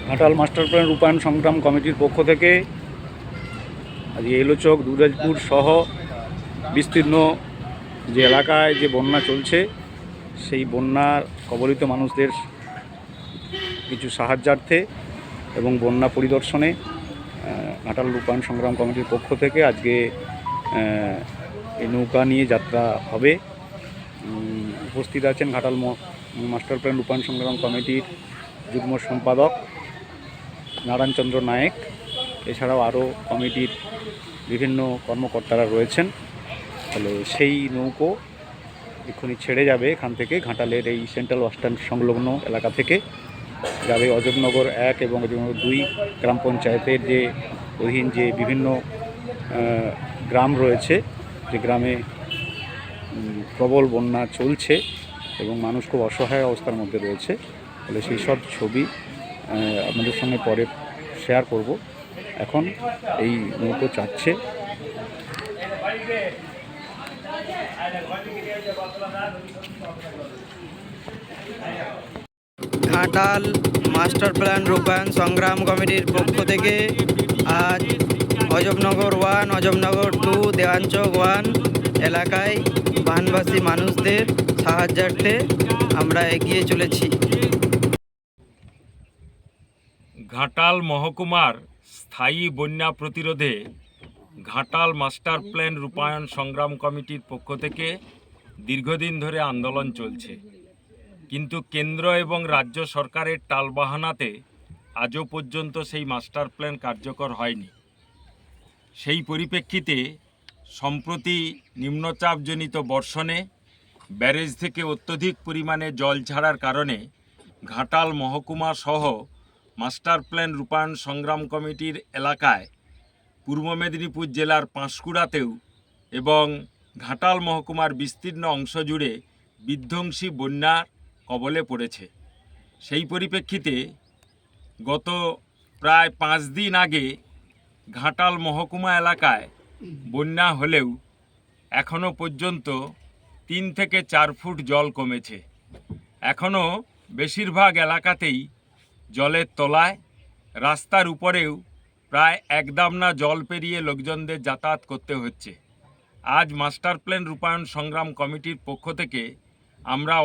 Ghatal master plan রূপায়ণ সংগ্রাম কমিটির পক্ষ থেকে আজ এলোচক দুরাজপুর সহ বিস্তীর্ণ যে এলাকায় যে বন্যা চলছে সেই বন্যার কবলিত মানুষদের কিছু সাহায্যার্থে এবং বন্যা পরিদর্শনে ঘাটাল রূপায়ণ সংগ্রাম কমিটির পক্ষ থেকে আজকে এই নৌকা নিয়ে যাত্রা হবে। উপস্থিত আছেন ঘাটাল মাস্টার প্ল্যান রূপায়ণ সংগ্রাম কমিটির যুগ্ম সম্পাদক নারায়ণচন্দ্র নায়েক, এছাড়াও আরও কমিটির বিভিন্ন কর্মকর্তারা রয়েছেন। তাহলে সেই নৌকো এক্ষুনি ছেড়ে যাবে এখান থেকে, ঘাটালের এই সেন্ট্রাল বাসস্ট্যান্ড সংলগ্ন এলাকা থেকে যাবে অজবনগর 1 এবং অজবনগর 2 গ্রাম পঞ্চায়েতের যে অধীন যে বিভিন্ন গ্রাম রয়েছে, যে গ্রামে প্রবল বন্যা চলছে এবং মানুষ খুব অসহায় অবস্থার মধ্যে রয়েছে। তাহলে সেই সব ছবি আপনাদের সঙ্গে পরে শেয়ার করব। এখন এই নৌকো চাচ্ছে। ঘাটাল মাস্টার প্ল্যান রূপায়ণ সংগ্রাম কমিটির পক্ষ থেকে আজ অজবনগর 1, অজবনগর 2, দেওয়ানচক 1 এলাকায় বানবাসী মানুষদের সাহায্যার্থে আমরা এগিয়ে চলেছি। ঘাটাল মহকুমার স্থায়ী বন্যা প্রতিরোধে ঘাটাল মাস্টার প্ল্যান রূপায়ণ সংগ্রাম কমিটির পক্ষ থেকে দীর্ঘদিন ধরে আন্দোলন চলছে, কিন্তু কেন্দ্র এবং রাজ্য সরকারের টালবাহানাতে আজও পর্যন্ত সেই মাস্টার প্ল্যান কার্যকর হয়নি। সেই পরিপ্রেক্ষিতে সম্প্রতি নিম্নচাপজনিত বর্ষণে ব্যারেজ থেকে অত্যধিক পরিমাণে জল ছাড়ার কারণে ঘাটাল মহকুমা সহ মাস্টার প্ল্যান রূপায়ণ সংগ্রাম কমিটির এলাকায় পূর্ব মেদিনীপুর জেলার পাঁশকুড়াতেও এবং ঘাটাল মহকুমার বিস্তীর্ণ অংশ জুড়ে বিধ্বংসী বন্যার কবলে পড়েছে। সেই পরিপ্রেক্ষিতে গত প্রায় 5 দিন আগে ঘাটাল মহকুমা এলাকায় বন্যা হলেও এখনও পর্যন্ত 3 থেকে 4 ফুট জল কমেছে। এখনও বেশিরভাগ এলাকাতেই জলের তলায়, রাস্তার উপরেও প্রায় একদামনা জল পেরিয়ে লোকজনদের যাতায়াত করতে হচ্ছে। আজ মাস্টার প্ল্যান রূপায়ণ সংগ্রাম কমিটির পক্ষ থেকে আমরা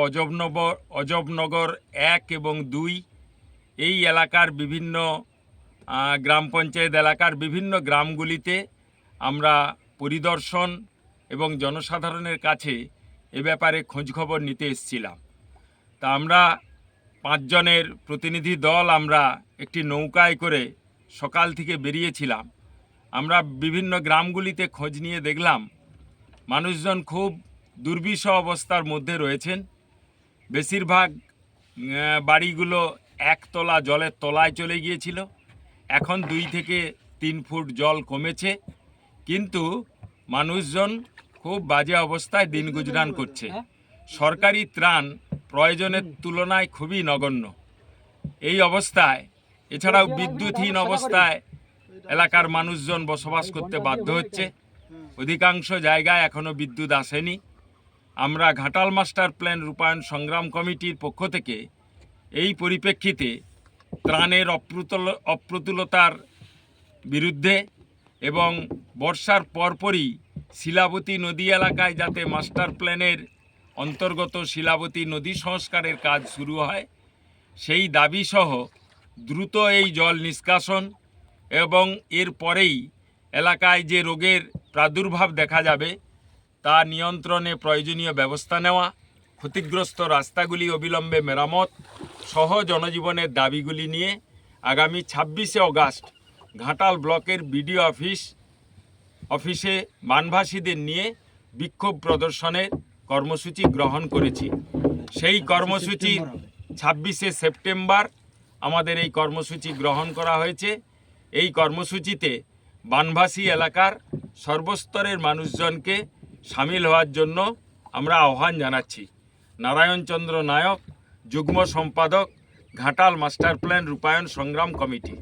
অজবনগর 1 এবং 2 এই এলাকার বিভিন্ন গ্রাম পঞ্চায়েত এলাকার বিভিন্ন গ্রামগুলিতে আমরা পরিদর্শন এবং জনসাধারণের কাছে এ ব্যাপারে খোঁজখবর নিতে এসেছিলাম। তা আমরা 5 জনের প্রতিনিধি দল আমরা একটি নৌকায় করে সকাল থেকে বেরিয়েছিলাম। আমরা বিভিন্ন গ্রামগুলিতে খোঁজ নিয়ে দেখলাম মানুষজন খুব দুর্বিষহ অবস্থার মধ্যে রয়েছেন। বেশিরভাগ বাড়িগুলো 1 তলা জলের তলায় চলে গিয়েছিল। এখন 2 থেকে 3 ফুট জল কমেছে, কিন্তু মানুষজন খুব বাজে অবস্থায় দিন গুজরান করছে। সরকারি ত্রাণ প্রয়োজনের তুলনায় খুবই নগণ্য। এই অবস্থায় এছাড়াও বিদ্যুৎহীন অবস্থায় এলাকার মানুষজন বসবাস করতে বাধ্য হচ্ছে। অধিকাংশ জায়গায় এখনও বিদ্যুৎ আসেনি। আমরা ঘাটাল মাস্টার প্ল্যান রূপায়ণ সংগ্রাম কমিটির পক্ষ থেকে এই পরিপ্রেক্ষিতে ত্রাণের অপ্রতুলতার বিরুদ্ধে এবং বর্ষার পরপরই শিলাবতী নদী এলাকায় যাতে মাস্টার প্ল্যানের অন্তর্গত শিলাবতী নদী সংস্কারের কাজ শুরু হয়, সেই দাবিসহ দ্রুত এই জল নিষ্কাশন এবং এর পরেই এলাকায় যে রোগের প্রাদুর্ভাব দেখা যাবে তা নিয়ন্ত্রণে প্রয়োজনীয় ব্যবস্থা নেওয়া, ক্ষতিগ্রস্ত রাস্তাগুলি অবিলম্বে মেরামত সহ জনজীবনের দাবিগুলি নিয়ে আগামী 26শে অগাস্ট ঘাটাল ব্লকের বিডিও অফিসে বানভাসীদের নিয়ে বিক্ষোভ প্রদর্শনের কর্মসূচি গ্রহণ করেছি। সেই কর্মসূচি 26শে সেপ্টেম্বর আমাদের এই কর্মসূচি গ্রহণ করা হয়েছে। এই কর্মসূচিতে বানভাসী এলাকার সর্বস্তরের মানুষজনকে সামিল হওয়ার জন্য আমরা আহ্বান জানাচ্ছি। নারায়ণচন্দ্র নায়ক, যুগ্ম সম্পাদক, ঘাটাল মাস্টার প্ল্যান রূপায়ণ সংগ্রাম কমিটি।